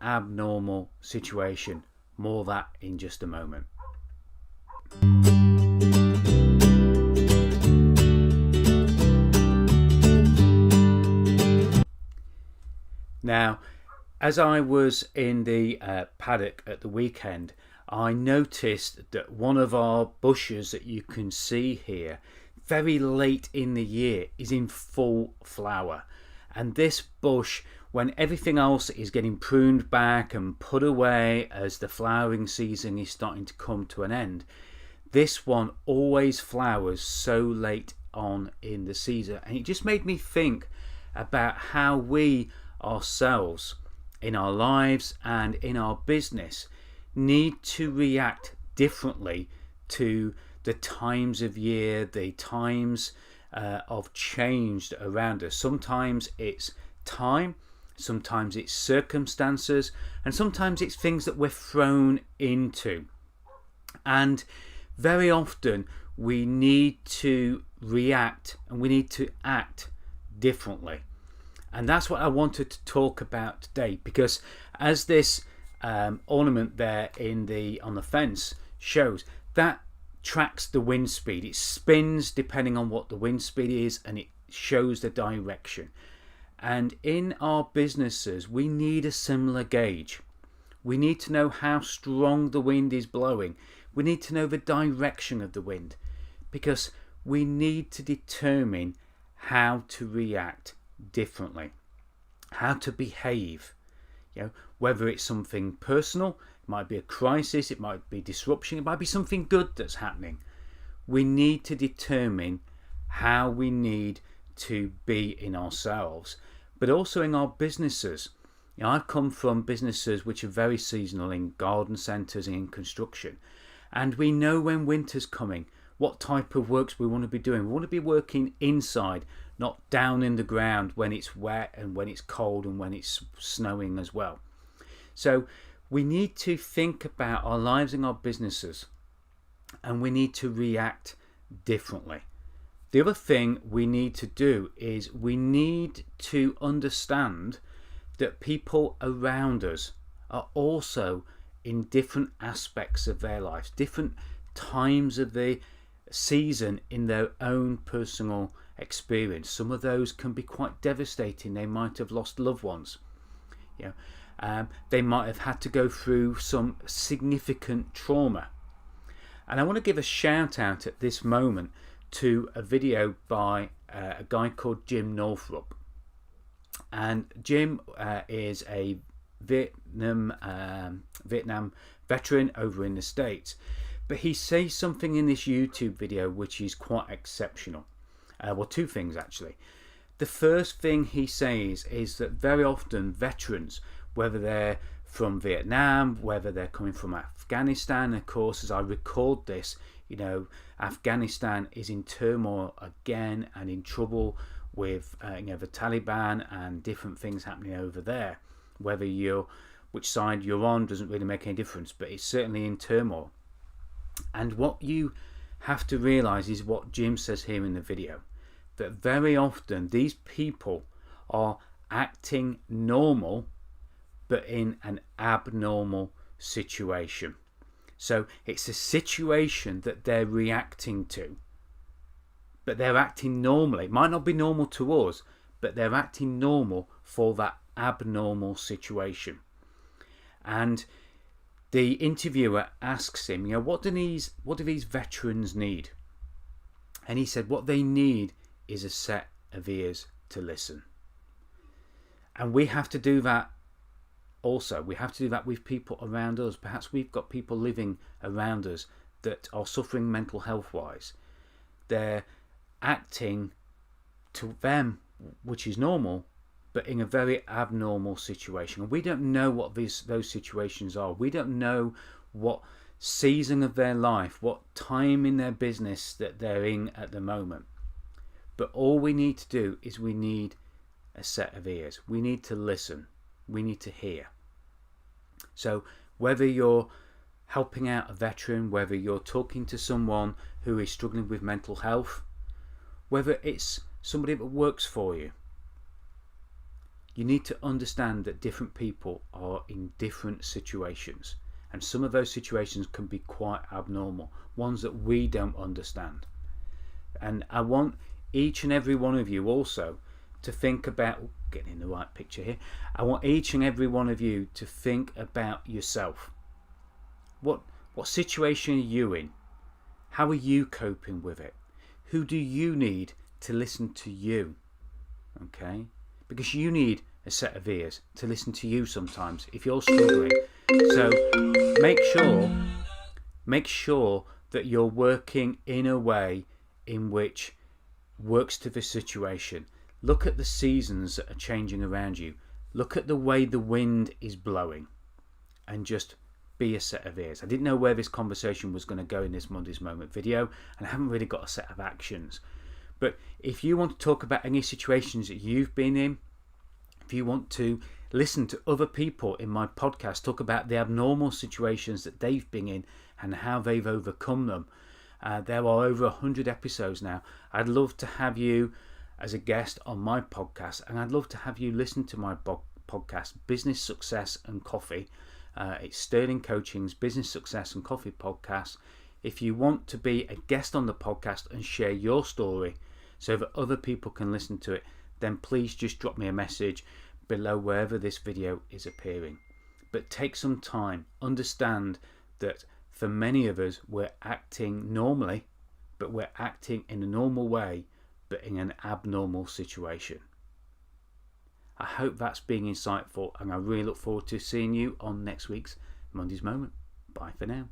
abnormal situation. More of that in just a moment. Now, as I was in the paddock at the weekend, I noticed that one of our bushes that you can see here, very late in the year, is in full flower. And this bush, when everything else is getting pruned back and put away as the flowering season is starting to come to an end, this one always flowers so late on in the season. And it just made me think about how we ourselves, in our lives and in our business, need to react differently to the times of year, the times of change around us. Sometimes it's time, sometimes it's circumstances, and sometimes it's things that we're thrown into. And very often we need to react and we need to act differently. And that's what I wanted to talk about today, because as this ornament there on the fence shows, that tracks the wind speed. It spins depending on what the wind speed is, and it shows the direction. And in our businesses, we need a similar gauge. We need to know how strong the wind is blowing. We need to know the direction of the wind, because we need to determine how to react differently, how to behave. Whether it's something personal, it might be a crisis, it might be disruption, it might be something good that's happening. We need to determine how we need to be in ourselves, but also in our businesses. I've come from businesses which are very seasonal, in garden centres and in construction, and we know when winter's coming, what type of works we want to be doing. We want to be working inside, not down in the ground when it's wet and when it's cold and when it's snowing as well. So we need to think about our lives and our businesses, and we need to react differently. The other thing we need to do is we need to understand that people around us are also in different aspects of their lives, different times of the season in their own personal experience. Some of those can be quite devastating. They might have lost loved ones. They might have had to go through some significant trauma. And I want to give a shout out at this moment to a video by a guy called Jim Northrup. And Jim is a Vietnam veteran over in the States. But he says something in this YouTube video which is quite exceptional. Well, two things actually. The first thing he says is that very often veterans, whether they're from Vietnam, whether they're coming from Afghanistan, of course, as I record this, Afghanistan is in turmoil again and in trouble with the Taliban and different things happening over there. Which side you're on doesn't really make any difference, but it's certainly in turmoil. And what you have to realize is what Jim says here in the video, that very often these people are acting normal but in an abnormal situation. So it's a situation that they're reacting to, but they're acting normally. It might not be normal to us, but they're acting normal for that abnormal situation. And the interviewer asks him, what do these veterans need? And he said what they need is a set of ears to listen. And we have to do that also. We have to do that with people around us. Perhaps we've got people living around us that are suffering mental health wise. They're acting to them, which is normal, but in a very abnormal situation. And we don't know what those situations are. We don't know what season of their life, what time in their business that they're in at the moment. But all we need to do is we need a set of ears. We need to listen. We need to hear. So whether you're helping out a veteran, whether you're talking to someone who is struggling with mental health, whether it's somebody that works for you, You need to understand that different people are in different situations, and some of those situations can be quite abnormal, ones that we don't understand. And I want each and every one of you also to think about, getting in the right picture here, I want each and every one of you to think about yourself. What situation are you in? How are you coping with it? Who do you need to listen to you? Okay? Because you need a set of ears to listen to you sometimes if you're struggling. So make sure that you're working in a way in which works to the situation. Look at the seasons that are changing around you. Look at the way the wind is blowing, and just be a set of ears. I didn't know where this conversation was going to go in this Monday's Moment video, and I haven't really got a set of actions. But if you want to talk about any situations that you've been in, if you want to listen to other people in my podcast talk about the abnormal situations that they've been in and how they've overcome them, there are over 100 episodes now. I'd love to have you as a guest on my podcast, and I'd love to have you listen to my podcast, Business Success and Coffee. It's Sterling Coaching's Business Success and Coffee podcast. If you want to be a guest on the podcast and share your story so that other people can listen to it, then please just drop me a message below wherever this video is appearing. But take some time. Understand that for many of us, we're acting normally, but we're acting in a normal way, but in an abnormal situation. I hope that's being insightful, and I really look forward to seeing you on next week's Monday's Moment. Bye for now.